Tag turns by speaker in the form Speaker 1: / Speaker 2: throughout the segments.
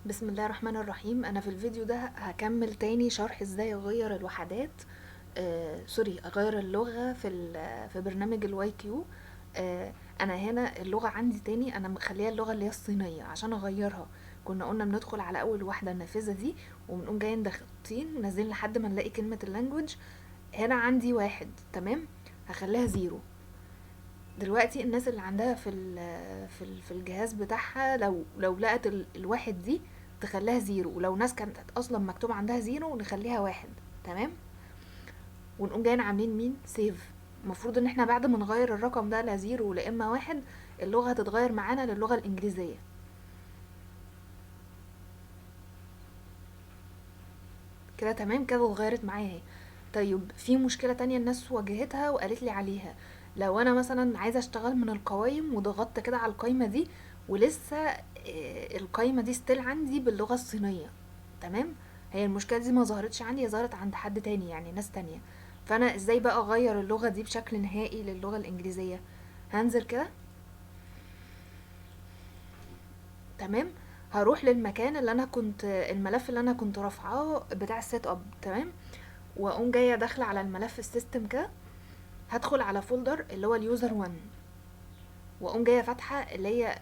Speaker 1: بسم الله الرحمن الرحيم. انا في الفيديو ده هكمل تاني شرح ازاي اغير الوحدات. اغير اللغة في برنامج الواي كيو. انا هنا اللغة عندي تاني، انا مخليها اللغة اللي هي الصينية عشان اغيرها. كنا قلنا بندخل على اول واحدة النافذة دي، وبنقوم جايين ضاغطين نازلين لحد ما نلاقي كلمة اللانجوج. هنا عندي واحد، تمام، هخليها زيرو. دلوقتي الناس اللي عندها في الجهاز بتاعها، لو لقت الواحد دي تخليها زيرو، ولو ناس كانت اصلا مكتوب عندها زيرو نخليها واحد. تمام. ونقوم جايين عاملين مين سيف. المفروض ان احنا بعد ما نغير الرقم ده لزيرو لا اما واحد، اللغة هتتغير معانا للغة الانجليزية. كده تمام، كده اتغيرت معايا اهي. طيب في مشكلة تانية الناس واجهتها وقالت لي عليها. لو انا مثلا عايزة اشتغل من القوائم وضغطت كده على القايمة دي، ولسه القايمة دي ستيل عندي باللغة الصينية، تمام. هي المشكلة دي ما ظهرتش عندي، هي ظهرت عند حد تاني، يعني ناس تانية. فانا ازاي بقى اغير اللغة دي بشكل نهائي للغة الانجليزية؟ هنزل كده، تمام. هروح للمكان اللي انا كنت الملف اللي انا كنت رافعاه بتاع السيت اب، تمام. واقوم جايه داخله على الملف السيستم كده. هدخل على فولدر اللي هو اليوزر 1، واقوم جايه فاتحه اللي هي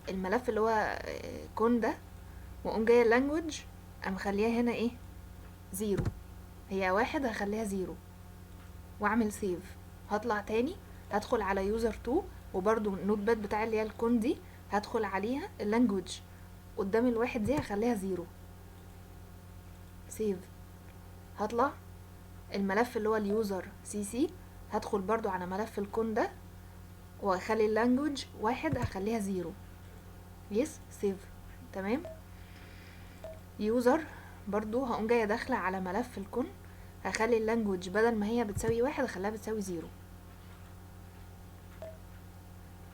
Speaker 1: الملف اللي هو كون ده. واقوم جايه اللانجوج، مخليها هنا ايه، زيرو. هي واحد هخليها زيرو، واعمل سيف. هطلع تاني، هدخل على يوزر 2، وبرضو النوت باد بتاع اللي هي الكون دي، هدخل عليها اللانجوج قدام الواحد دي هخليها زيرو، سيف. هطلع الملف اللي هو اليوزر سي سي، هدخل برضو على ملف الكون ده، واخلي اللانجوج واحد هخليها زيرو، يس سيف. تمام. يوزر برضو هقوم جايه داخله على ملف الكون، هخلي اللانجوج بدل ما هي بتساوي واحد هخليها بتساوي زيرو.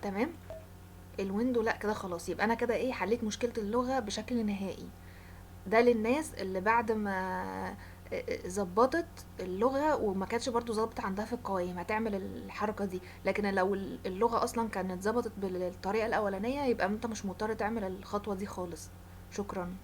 Speaker 1: تمام. الويندو لا كده خلاص، يبقى انا كده ايه، حليت مشكله اللغه بشكل نهائي. ده للناس اللي بعد ما ظبطت اللغة وما كانتش برضو ظبطت عندها في القوائم هتعمل الحركة دي. لكن لو اللغة اصلا كانت ظبطت بالطريقة الاولانية، يبقى انت مش مضطر تعمل الخطوة دي خالص. شكرا.